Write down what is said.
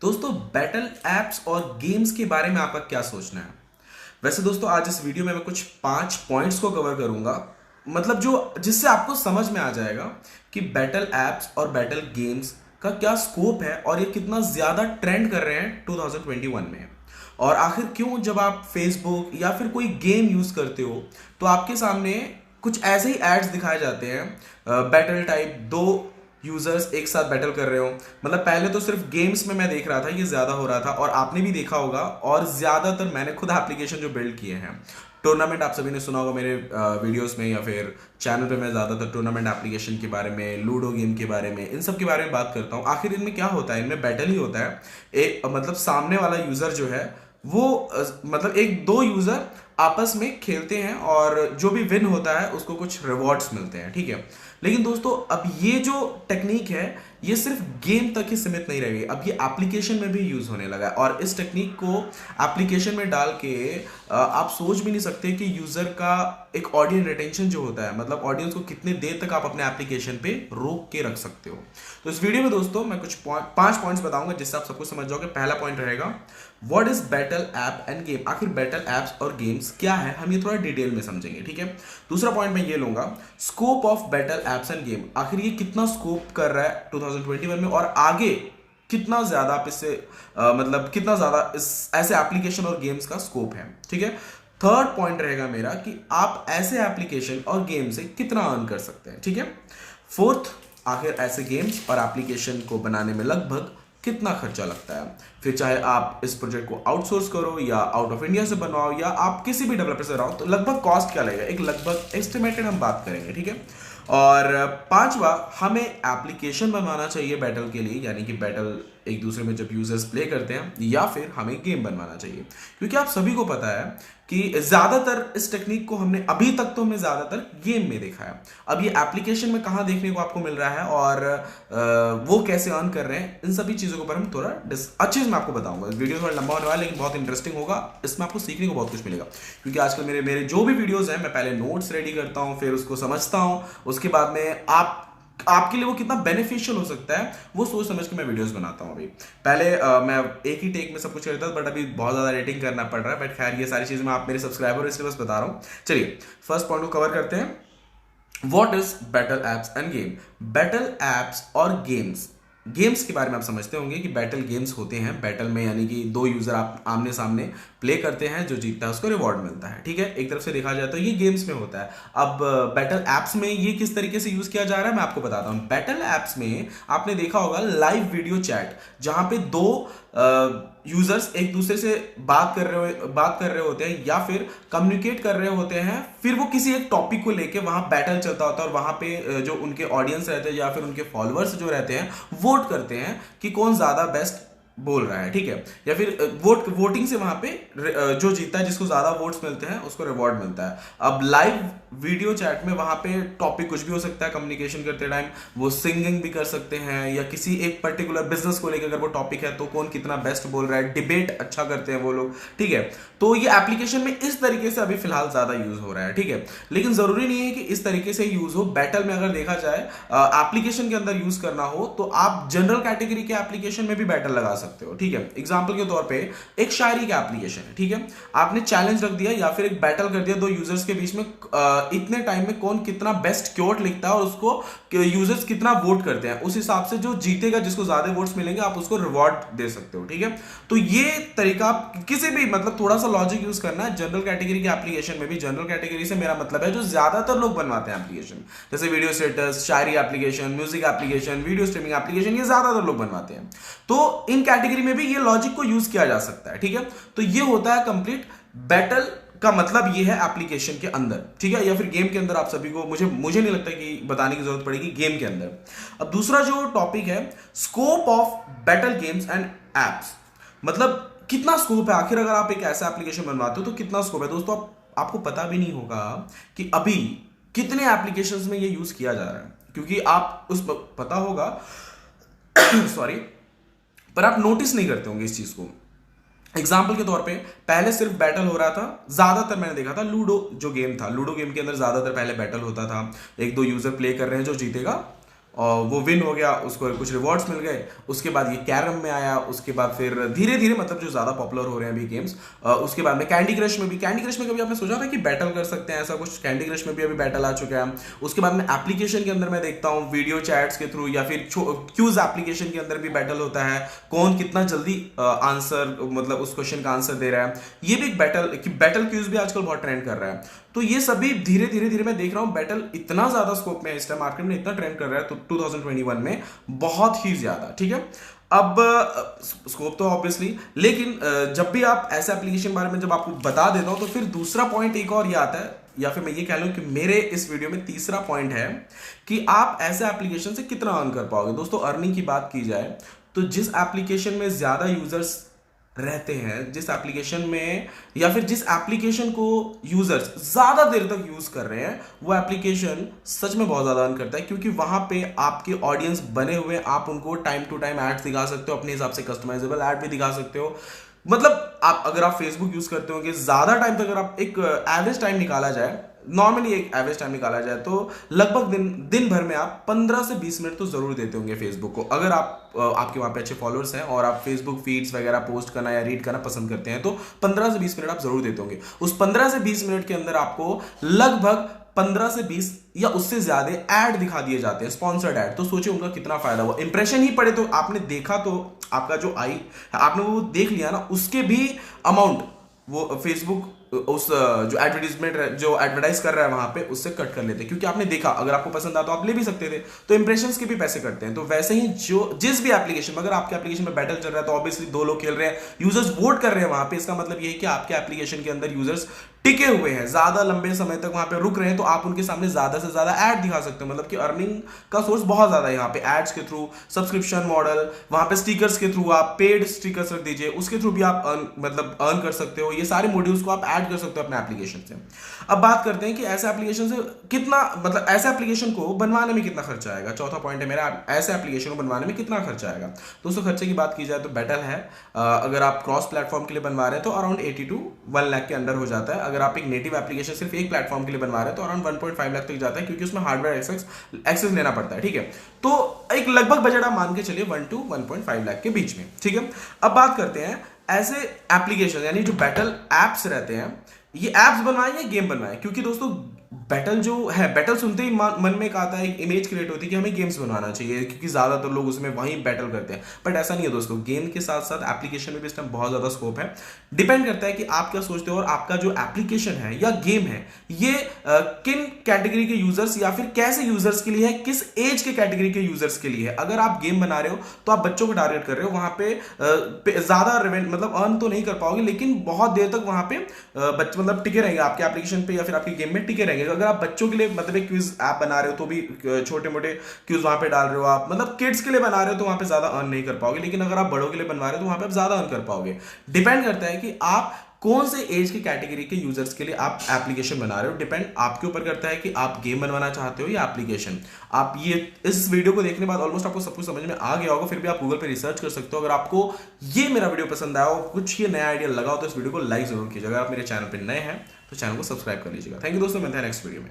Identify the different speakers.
Speaker 1: दोस्तों battle apps और games के बारे में आपका क्या सोचना है। वैसे दोस्तों आज इस वीडियो में मैं कुछ 5 पॉइंट्स को कवर करूंगा, मतलब जो जिससे आपको समझ में आ जाएगा कि बैटल एप्स और बैटल गेम्स का क्या स्कोप है और ये कितना ज्यादा ट्रेंड कर रहे हैं 2021 में। और आखिर क्यों जब आप फेसबुक या फिर कोई गेम यूज करते हो तो आपके सामने कुछ ऐसे ही एड्स दिखाए जाते हैं, बैटल टाइप, दो यूजर्स एक साथ बैटल कर रहे हो। मतलब पहले तो सिर्फ गेम्स में मैं देख रहा था, ये ज्यादा हो रहा था और आपने भी देखा होगा। और ज्यादातर मैंने खुद एप्लीकेशन जो बिल्ड किए हैं, टूर्नामेंट आप सभी ने सुना होगा मेरे वीडियोस में या फिर चैनल पे। मैं ज्यादातर टूर्नामेंट एप्लीकेशन के बारे में, लूडो गेम के बारे में, इन सब के बारे में बात करता हूँ। आखिर इनमें क्या होता है, इनमें बैटल ही होता है। एक मतलब सामने वाला यूजर जो है वो मतलब एक दो यूजर आपस में खेलते हैं और जो भी विन होता है उसको कुछ रिवॉर्ड्स मिलते हैं, ठीक है। लेकिन दोस्तों अब ये जो टेक्निक है ये सिर्फ गेम तक ही सीमित नहीं रह गई, अब ये एप्लीकेशन में भी यूज होने लगा है। और इस टेक्निक को एप्लीकेशन में डाल के आप सोच भी नहीं सकते कि यूजर का एक ऑडियंस रिटेंशन जो होता है, मतलब ऑडियंस को कितने देर तक आप अपने एप्लीकेशन पे रोक के रख सकते हो। तो इस वीडियो में दोस्तों मैं कुछ 5 पॉइंट्स बताऊंगा जिससे आप सबको समझ जाओगे। पहला पॉइंट रहेगा what is battle app end game. आखिर बैटल एप्स और गेम्स क्या है, हम ये थोड़ा डिटेल में समझेंगे, ठीक है। दूसरा पॉइंट मैं ये लूंगा, scope of battle apps end game. आखिर ये कितना स्कोप कर रहा है 2021 में और आगे कितना ज्यादा आप इससे मतलब कितना ज्यादा इस ऐसे एप्लीकेशन और गेम्स का स्कोप है, ठीक है। थर्ड पॉइंट रहेगा मेरा कि आप ऐसे एप्लीकेशन और गेम से कितना अर्न कर सकते हैं, ठीक है। फोर्थ, आखिर ऐसे गेम्स और एप्लीकेशन को बनाने में लगभग कितना खर्चा लगता है। फिर चाहे आप इस प्रोजेक्ट को आउटसोर्स करो या आउट ऑफ इंडिया से बनवाओ या आप किसी भी डेवलपर से बनाओ, तो लगभग कॉस्ट क्या लगेगा, एक लगभग एस्टिमेटेड हम बात करेंगे, ठीक है। और पांचवा, हमें एप्लीकेशन बनवाना चाहिए बैटल के लिए, यानी कि बैटल एक दूसरे में जब यूजर्स प्ले करते हैं, या फिर हमें गेम बनवाना चाहिए। क्योंकि आप सभी को पता है कि ज्यादातर इस टेक्निक को हमने अभी तक तो हमने ज्यादातर गेम में देखा है। अब ये एप्लीकेशन में कहां देखने को आपको मिल रहा है और वो कैसे अर्न कर रहे हैं, इन सभी चीजों के ऊपर हम थोड़ा अच्छे से मैं आपको बताऊंगा। वीडियो थोड़ा लंबा होने वाला है लेकिन बहुत इंटरेस्टिंग होगा, इसमें आपको सीखने को बहुत कुछ मिलेगा। क्योंकि आजकल मेरे मेरे जो भी वीडियोस हैं, मैं पहले नोट्स रेडी करता हूं, फिर उसको समझता हूं, उसके बाद में आपके लिए वो कितना बेनिफिशियल हो सकता है वो सोच समझ के मैं वीडियोस बनाता हूं। अभी पहले मैं एक ही टेक में सब कुछ करता था, बट अभी बहुत ज्यादा एडिटिंग करना पड़ रहा है। बट खैर ये सारी चीजें मैं आप मेरे सब्सक्राइबर इसलिए बस बता रहा हूं। चलिए फर्स्ट पॉइंट को कवर करते हैं। What is battle apps end game. Battle apps और गेम्स, गेम्स के बारे में आप समझते होंगे कि बैटल गेम्स होते हैं। बैटल में यानी कि दो यूजर आप आमने सामने प्ले करते हैं, जो जीतता है उसको रिवॉर्ड मिलता है, ठीक है। एक तरफ से देखा जाए तो ये गेम्स में होता है। अब बैटल एप्स में ये किस तरीके से यूज किया जा रहा है मैं आपको बताता हूं। बैटल एप्स में आपने देखा होगा लाइव वीडियो चैट, जहां पे दो यूजर्स एक दूसरे से बात कर रहे होते हैं या फिर कम्युनिकेट कर रहे होते हैं, फिर वो किसी एक टॉपिक को लेके वहां बैटल चलता होता है और वहां पे जो उनके ऑडियंस रहते हैं या फिर उनके फॉलोअर्स जो रहते हैं वोट करते हैं कि कौन ज्यादा बेस्ट बोल रहा है, ठीक है। या फिर वोटिंग से वहां पे जो जीतता है, जिसको ज्यादा वोट्स मिलते हैं उसको रिवॉर्ड मिलता है। अब लाइव वीडियो चैट में वहां पे टॉपिक कुछ भी हो सकता है। कम्युनिकेशन करते टाइम वो सिंगिंग भी कर सकते हैं या किसी एक पर्टिकुलर बिजनेस को लेकर अगर वो टॉपिक है तो कौन कितना बेस्ट बोल रहा है, डिबेट अच्छा करते हैं वो लोग, ठीक है। तो ये एप्लीकेशन में इस तरीके से अभी फिलहाल ज्यादा यूज हो रहा है, ठीक है। लेकिन जरूरी नहीं है कि इस तरीके से यूज हो। बैटल में अगर देखा जाए एप्लीकेशन के अंदर यूज करना हो तो आप जनरल कैटेगरी के एप्लीकेशन में भी बैटल लगा सकते हो, ठीक है। एग्जांपल के तौर पे एक शायरी का एप्लीकेशन है, ठीक है। आपने चैलेंज रख दिया या फिर एक बैटल कर दिया दो यूजर्स के बीच में, इतने टाइम में कौन कितना बेस्ट क्योट लिखता है और उसको यूजर्स कितना वोट करते हैं, उस हिसाब से जो जीतेगा, जिसको ज्यादा वोट्स मिलेंगे, आप उसको रिवॉर्ड दे सकते हो, ठीक है। तो ये तरीका किसी भी मतलब थोड़ा सा लॉजिक यूज करना है। जनरल कैटेगरी के एप्लीकेशन में भी, जनरल कैटेगरी से मेरा मतलब है जो ज्यादातर लोग बनवाते हैं एप्लीकेशन, जैसे वीडियो स्टेटस, शायरी application, music application, video streaming application, ये ज्यादातर लोग बनवाते हैं। तो इन कैटेगरी में भी ये लॉजिक को यूज किया जा सकता है, ठीक है। तो ये होता है कंप्लीट बैटल का मतलब ये है एप्लीकेशन के अंदर, ठीक है, या फिर गेम के अंदर। आप सभी को मुझे नहीं लगता कि बताने की जरूरत पड़ेगी गेम के अंदर। अब दूसरा जो टॉपिक है, scope of battle games and apps, मतलब कितना स्कोप है। आखिर अगर आप एक ऐसा एप्लीकेशन बनवाते हो तो कितना स्कोप है। दोस्तों आपको पता भी नहीं होगा कि अभी कितने एप्लीकेशंस में ये यूज किया जा रहा है, क्योंकि आप उस पता होगा सॉरी, पर आप नोटिस नहीं करते होंगे इस चीज को। एग्जाम्पल के तौर पे पहले सिर्फ बैटल हो रहा था, ज्यादातर मैंने देखा था लूडो जो गेम था, लूडो गेम के अंदर ज्यादातर पहले बैटल होता था, एक दो यूजर प्ले कर रहे हैं, जो जीतेगा और वो विन हो गया, उसको कुछ रिवॉर्ड्स मिल गए। उसके बाद ये कैरम में आया, उसके बाद फिर धीरे धीरे मतलब जो ज़्यादा पॉपुलर हो रहे हैं अभी गेम्स, उसके बाद में कैंडी क्रश में भी, कैंडी क्रश में कभी आपने सोचा था कि बैटल कर सकते हैं ऐसा कुछ? कैंडी क्रश में भी अभी बैटल आ चुका है। उसके बाद में एप्लीकेशन के अंदर मैं देखता हूँ वीडियो चैट्स के थ्रू या फिर क्यूज एप्लीकेशन के अंदर भी बैटल होता है, कौन कितना जल्दी आंसर मतलब उस क्वेश्चन का आंसर दे रहा है। ये भी एक बैटल क्यूज भी आजकल बहुत ट्रेंड कर रहा है। तो ये सभी धीरे धीरे धीरे मैं देख रहा हूँ बैटल इतना ज्यादा स्कोप में है इस टाइम, मार्केट में इतना ट्रेंड कर रहा है तो 2021 में बहुत ही ज्यादा। ठीक है, अब स्कोप तो ऑब्वियसली, लेकिन जब भी आप ऐसे एप्लीकेशन बारे में जब आपको बता देता हूं तो फिर दूसरा पॉइंट एक और ये आता है, या फिर मैं ये कह लूं कि मेरे इस वीडियो में तीसरा पॉइंट है कि आप ऐसे एप्लीकेशन से कितना अर्न कर पाओगे। दोस्तों अर्निंग की बात की जाए तो जिस एप्लीकेशन में ज्यादा यूजर्स रहते हैं, जिस एप्लीकेशन में या फिर जिस एप्लीकेशन को यूजर्स ज्यादा देर तक यूज कर रहे हैं, वो एप्लीकेशन सच में बहुत ज्यादा अर्न करता है, क्योंकि वहां पे आपके ऑडियंस बने हुए हैं, आप उनको टाइम टू टाइम एड्स दिखा सकते हो, अपने हिसाब से कस्टमाइजेबल एड भी दिखा सकते हो। मतलब आप अगर आप फेसबुक यूज करते हो कि ज्यादा टाइम तक, अगर आप एक एवरेज टाइम निकाला जाए, नॉर्मली एक एवरेज टाइम निकाला जाए तो लगभग दिन भर में आप 15 से 20 मिनट तो जरूर देते होंगे फेसबुक को। अगर आपके वहां पे अच्छे फॉलोअर्स हैं और आप फेसबुक फीड्स वगैरह पोस्ट करना या रीड करना पसंद करते हैं तो 15 से 20 मिनट आप जरूर देते होंगे। उस 15 से 20 मिनट के अंदर आपको लगभग 15 से 20 या उससे ज्यादा ऐड दिखा दिए जाते हैं, स्पॉन्सर्ड ऐड। तो सोचिए उनका कितना फायदा हुआ। इंप्रेशन ही पड़े तो आपने देखा तो आपका जो आई आपने वो देख लिया ना, उसके भी अमाउंट वो फेसबुक उस जो एडवर्टीजमेंट जो एडवर्टाइज कर रहा है वहां पे उससे कट कर लेते हैं, क्योंकि आपने देखा, अगर आपको पसंद आता तो आप ले भी सकते थे। तो इंप्रेशंस के भी पैसे कटते हैं। तो वैसे ही जो जिस भी एप्लीकेशन में, अगर आपके एप्लीकेशन में बैटल चल रहा है तो ऑब्वियसली दो लोग खेल रहे हैं, यूजर्स वोट कर रहे हैं वहां पे, इसका मतलब ये है कि आपके एप्लीकेशन के अंदर यूजर्स टिके हुए हैं, ज्यादा लंबे समय तक वहां पे रुक रहे हैं, तो आप उनके सामने ज्यादा से ज्यादा ऐड दिखा सकते हो। मतलब कि अर्निंग का सोर्स बहुत ज्यादा है यहाँ पे, एड्स के थ्रू, सब्सक्रिप्शन मॉडल, वहां पे स्टिकर्स के थ्रू, आप पेड स्टिकर्स रख दीजिए, उसके थ्रू भी आप अर्न कर सकते हो। ये सारे मॉड्यूल्स को आप ऐड कर सकते हो अपने एप्लीकेशन से। अब बात करते हैं कि ऐसे एप्लीकेशन से कितना, मतलब ऐसे एप्लीकेशन को बनवाने में कितना खर्चा आएगा। चौथा पॉइंट है मेरा, ऐसे एप्लीकेशन को बनवाने में कितना खर्चा आएगा। दोस्तों खर्चे की बात की जाए तो बैटल है, अगर आप क्रॉस प्लेटफॉर्म के लिए बनवा रहे हैं तो अराउंड 80 to 1 लाख के अंदर हो जाता है। अगर आप एक नेटिव एप्लीकेशन सिर्फ एक प्लेटफॉर्म के लिए बनवा रहे हैं तो अराउंड 1.5 लाख तक जाता है, क्योंकि उसमें हार्डवेयर एक्सेस लेना पड़ता है। ठीक है, तो एक लगभग बजट आप मान के चलिए 1 to 1.5 लाख के बीच में। ठीक है, अब बात करते हैं ऐसे एप्लीकेशन यानी जो बैटल एप्स रहते हैं, ये एप्स बनवाएं या गेम बनवाएं। क्योंकि दोस्तों बैटल जो है, बैटल सुनते ही मन में एक आता है, एक इमेज क्रिएट होती है कि हमें गेम्स बनवाना चाहिए, क्योंकि ज्यादातर लोग उसमें वहीं बैटल करते हैं। बट ऐसा नहीं है दोस्तों, गेम के साथ साथ एप्लीकेशन में भी इस टाइम बहुत ज्यादा स्कोप है। डिपेंड करता है कि आप क्या सोचते हो और आपका जो एप्लीकेशन है या गेम है ये किन कैटेगरी के यूजर्स या फिर कैसे यूजर्स के लिए है, किस एज के कैटेगरी के यूजर्स के लिए है। अगर आप गेम बना रहे हो तो आप बच्चों को टारगेट कर रहे हो, वहां पे ज्यादा मतलब अर्न तो नहीं कर पाओगे, लेकिन बहुत देर तक वहां पे बच्चे मतलब टिके रहेंगे आपके एप्लीकेशन पे या फिर आपके गेम में टिके रहेंगे। अगर आप बच्चों के लिए मतलब एक क्विज ऐप बना रहे हो तो भी छोटे मोटे क्विज वहां पे डाल रहे हो आप, मतलब किड्स के लिए बना रहे हो तो वहां पे ज्यादा अर्न नहीं कर पाओगे, लेकिन अगर आप बड़ों के लिए बनवा रहे हो तो वहां पे आप ज्यादा अर्न कर पाओगे। डिपेंड करता है कि आप कौन से एज की कैटेगरी के यूजर्स के लिए आप एप्लीकेशन बना रहे हो। डिपेंड आपके ऊपर करता है कि आप गेम बनवाना चाहते हो या एप्लीकेशन। आप ये इस वीडियो को देखने बाद ऑलमोस्ट आपको सब कुछ समझ में आ गया होगा, फिर भी आप गूगल पे रिसर्च कर सकते हो। अगर आपको ये मेरा वीडियो पसंद आया हो, कुछ ये नया आइडिया लगा हो, तो इस वीडियो को लाइक जरूर कीजिएगा। अगर आप मेरे चैनल पर नए हैं तो चैनल को सब्सक्राइब कर लीजिएगा। थैंक यू दोस्तों, मिलते हैं नेक्स्ट वीडियो में।